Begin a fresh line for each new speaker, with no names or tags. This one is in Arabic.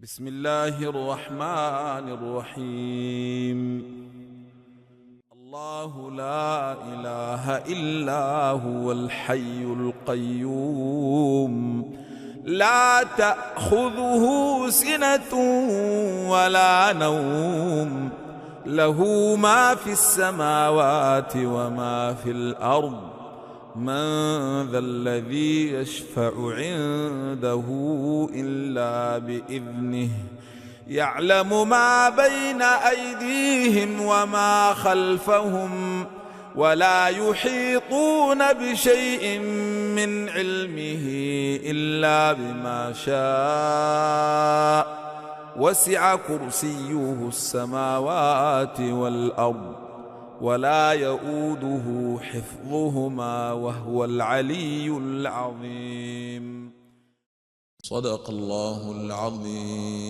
بسم الله الرحمن الرحيم. الله لا إله إلا هو الحي القيوم لا تأخذه سنة ولا نوم له ما في السماوات وما في الأرض من ذا الذي يشفع عنده إلا بإذنه يعلم ما بين أيديهم وما خلفهم ولا يحيطون بشيء من علمه إلا بما شاء وسع كرسيه السماوات والأرض ولا يؤوده حفظهما وهو العلي العظيم. صدق الله العظيم.